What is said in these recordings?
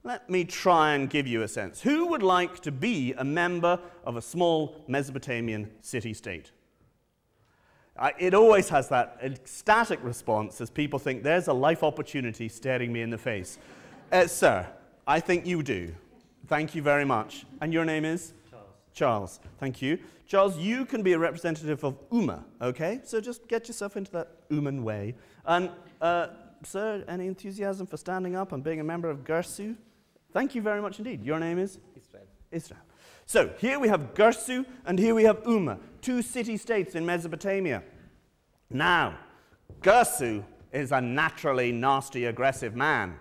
Let me try and give you a sense. Who would like to be a member of a small Mesopotamian city-state? It always has that ecstatic response as people think there's a life opportunity staring me in the face. Sir, I think you do. Thank you very much. And your name is? Charles. Charles, thank you. Charles, you can be a representative of Umma, okay? So just get yourself into that Umman way. And, sir, any enthusiasm for standing up and being a member of Gersu? Thank you very much indeed. Your name is? Israel. Israel. So here we have Gersu and here we have Umma, two city-states in Mesopotamia. Now, Gersu is a naturally nasty, aggressive man.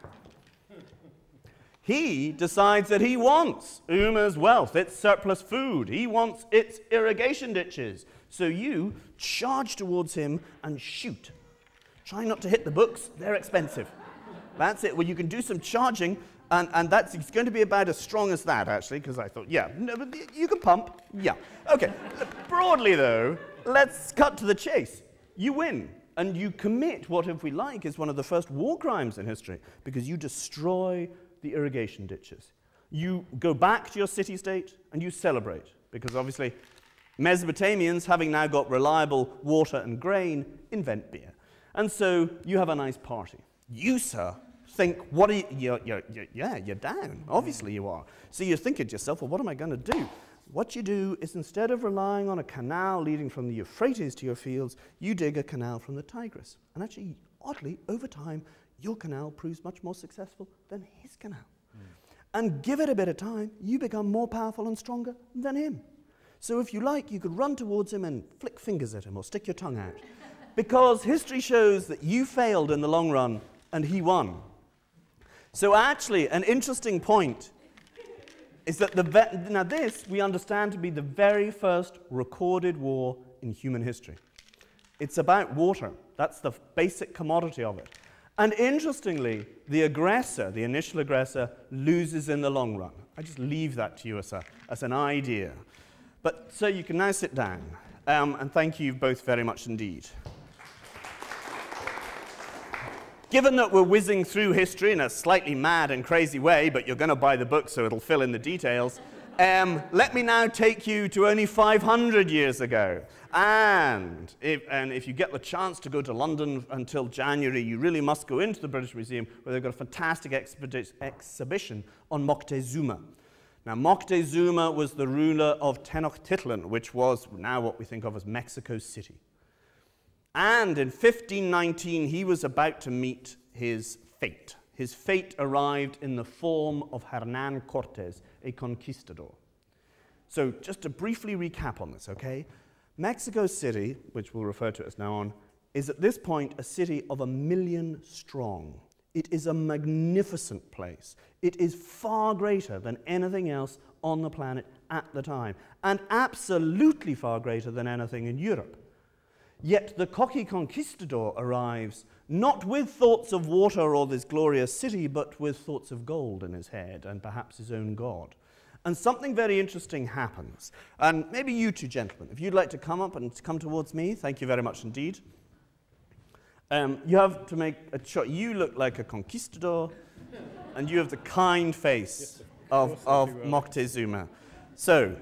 He decides that he wants Umma's wealth, its surplus food. He wants its irrigation ditches. So you charge towards him and shoot. Try not to hit the books. They're expensive. That's it. Well, you can do some charging, and it's going to be about as strong as that, actually, because I thought, yeah, no, but you can pump. Yeah. Okay. Broadly, though, let's cut to the chase. You win. And you commit what, if we like, is one of the first war crimes in history, because you destroy the irrigation ditches. You go back to your city-state and you celebrate, because obviously Mesopotamians, having now got reliable water and grain, invent beer. And so you have a nice party. You, sir, think, what are you, you're down. Obviously you are. So you're thinking to yourself, well, what am I going to do? What you do is, instead of relying on a canal leading from the Euphrates to your fields, you dig a canal from the Tigris. And actually, oddly, over time, your canal proves much more successful than his canal. And give it a bit of time, you become more powerful and stronger than him. So if you like, you could run towards him and flick fingers at him or stick your tongue out. Because history shows that you failed in the long run and he won. So actually, an interesting point is that now this we understand to be the very first recorded war in human history. It's about water. That's the basic commodity of it. And interestingly, the aggressor, the initial aggressor, loses in the long run. I just leave that to you as an idea. But so you can now sit down. And thank you both very much indeed. Given that we're whizzing through history in a slightly mad and crazy way, but you're going to buy the book so it'll fill in the details, let me now take you to only 500 years ago. And if you get the chance to go to London until January, you really must go into the British Museum, where they've got a fantastic exhibition on Moctezuma. Now, Moctezuma was the ruler of Tenochtitlan, which was now what we think of as Mexico City. And in 1519, he was about to meet his fate. His fate arrived in the form of Hernán Cortés, a conquistador. So just to briefly recap on this, okay? Mexico City, which we'll refer to as now on, is at this point a city of 1 million strong. It is a magnificent place. It is far greater than anything else on the planet at the time, and absolutely far greater than anything in Europe. Yet the cocky conquistador arrives not with thoughts of water or this glorious city, but with thoughts of gold in his head and perhaps his own god. And something very interesting happens. And maybe you two gentlemen, if you'd like to come up and come towards me, thank you very much indeed. You have to make a choice. You look like a conquistador, and you have the kind face of Moctezuma. So,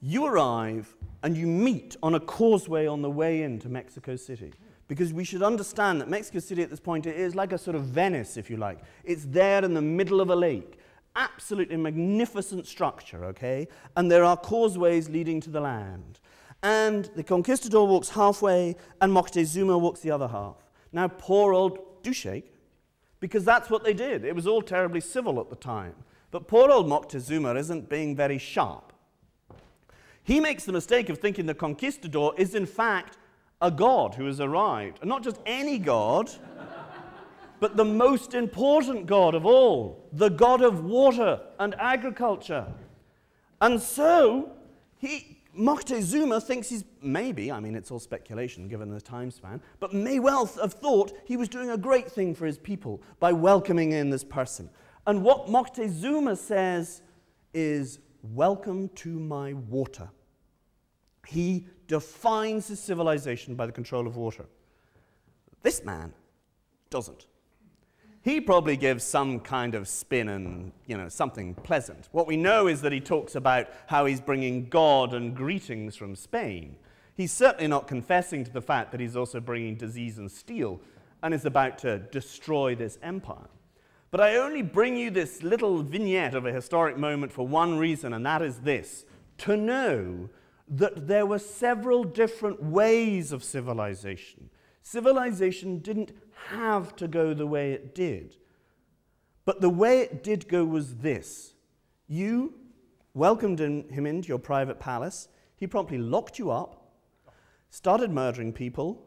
you arrive and you meet on a causeway on the way into Mexico City. Because we should understand that Mexico City at this point is like a sort of Venice, if you like. It's there in the middle of a lake. Absolutely magnificent structure, okay? And there are causeways leading to the land. And the conquistador walks halfway, and Moctezuma walks the other half. Now, poor old Dushek, because that's what they did. It was all terribly civil at the time. But poor old Moctezuma isn't being very sharp. He makes the mistake of thinking the conquistador is, in fact, a god who has arrived. And not just any god, but the most important god of all, the god of water and agriculture. And so, Moctezuma thinks he's maybe, I mean, it's all speculation given the time span, but may well have thought he was doing a great thing for his people by welcoming in this person. And what Moctezuma says is, "Welcome to my water." He defines his civilization by the control of water. This man doesn't. He probably gives some kind of spin and, something pleasant. What we know is that he talks about how he's bringing God and greetings from Spain. He's certainly not confessing to the fact that he's also bringing disease and steel and is about to destroy this empire. But I only bring you this little vignette of a historic moment for one reason, and that is this: to know that there were several different ways of civilization. Civilization didn't have to go the way it did. But the way it did go was this. You welcomed him into your private palace. He promptly locked you up, started murdering people,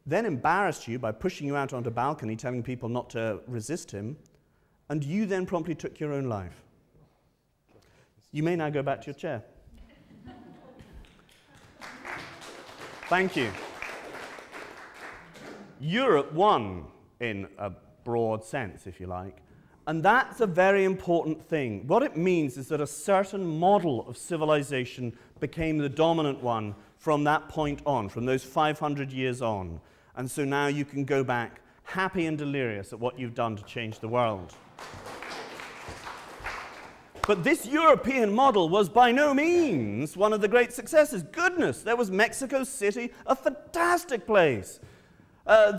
then embarrassed you by pushing you out onto a balcony, telling people not to resist him, and you then promptly took your own life. You may now go back to your chair. Thank you. Europe won, in a broad sense, if you like. And that's a very important thing. What it means is that a certain model of civilization became the dominant one from that point on, from those 500 years on. And so now you can go back happy and delirious at what you've done to change the world. But this European model was by no means one of the great successes. Goodness, there was Mexico City, a fantastic place.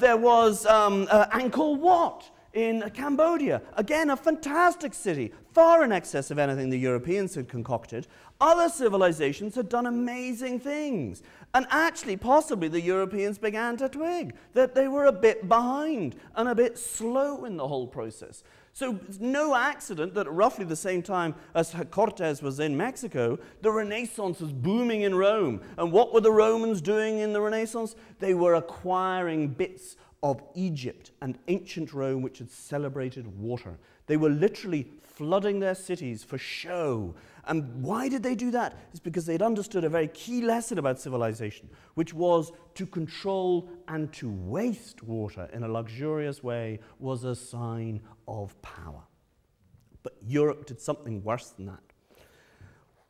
There was Angkor Wat in Cambodia. Again, a fantastic city, far in excess of anything the Europeans had concocted. Other civilizations had done amazing things. And actually, possibly, the Europeans began to twig that they were a bit behind and a bit slow in the whole process. So it's no accident that at roughly the same time as Cortes was in Mexico, the Renaissance was booming in Rome. And what were the Romans doing in the Renaissance? They were acquiring bits of Egypt and ancient Rome, which had celebrated water. They were literally flooding their cities for show. And why did they do that? It's because they'd understood a very key lesson about civilization, which was to control and to waste water in a luxurious way was a sign of power. But Europe did something worse than that.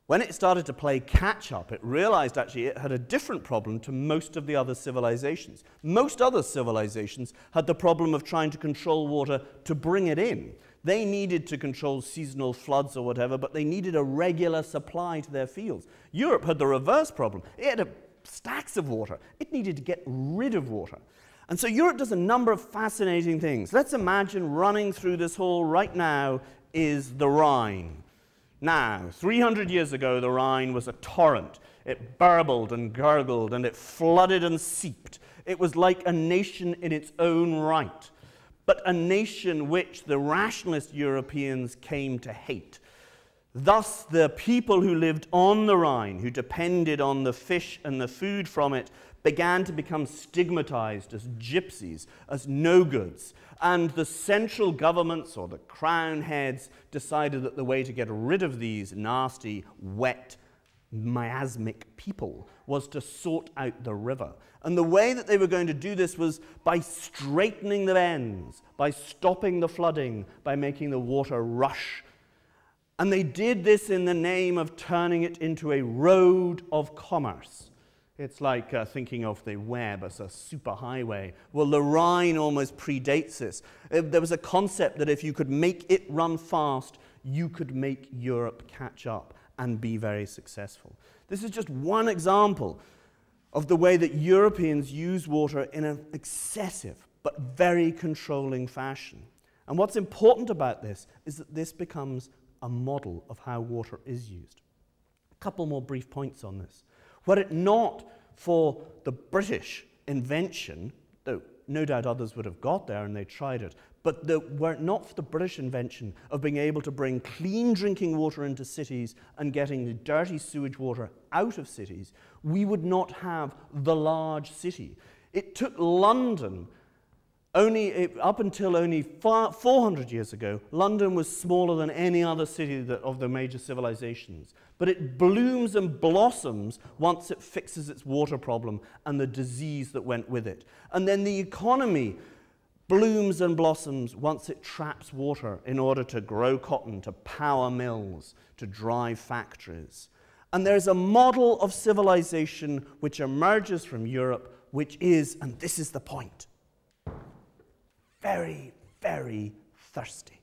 When it started to play catch-up, it realized actually it had a different problem to most of the other civilizations. Most other civilizations had the problem of trying to control water to bring it in. They needed to control seasonal floods or whatever, but they needed a regular supply to their fields. Europe had the reverse problem. It had stacks of water. It needed to get rid of water. And so Europe does a number of fascinating things. Let's imagine running through this hall right now is the Rhine. Now, 300 years ago, the Rhine was a torrent. It burbled and gurgled, and it flooded and seeped. It was like a nation in its own right, but a nation which the rationalist Europeans came to hate. Thus, the people who lived on the Rhine, who depended on the fish and the food from it, began to become stigmatized as gypsies, as no-goods. And the central governments, or the crown heads, decided that the way to get rid of these nasty, wet, miasmic people was to sort out the river. And the way that they were going to do this was by straightening the bends, by stopping the flooding, by making the water rush. And they did this in the name of turning it into a road of commerce. It's like thinking of the web as a superhighway. Well, the Rhine almost predates this. There was a concept that if you could make it run fast, you could make Europe catch up and be very successful. This is just one example of the way that Europeans use water in an excessive but very controlling fashion. And what's important about this is that this becomes a model of how water is used. A couple more brief points on this. Were it not for the British invention, though no doubt others would have got there and they tried it, but were it not for the British invention of being able to bring clean drinking water into cities and getting the dirty sewage water out of cities, we would not have the large city. It took London up until only 400 years ago. London was smaller than any other city of the major civilizations. But it blooms and blossoms once it fixes its water problem and the disease that went with it. And then the economy blooms and blossoms once it traps water in order to grow cotton, to power mills, to drive factories. And there's a model of civilization which emerges from Europe, which is, and this is the point, very, very thirsty.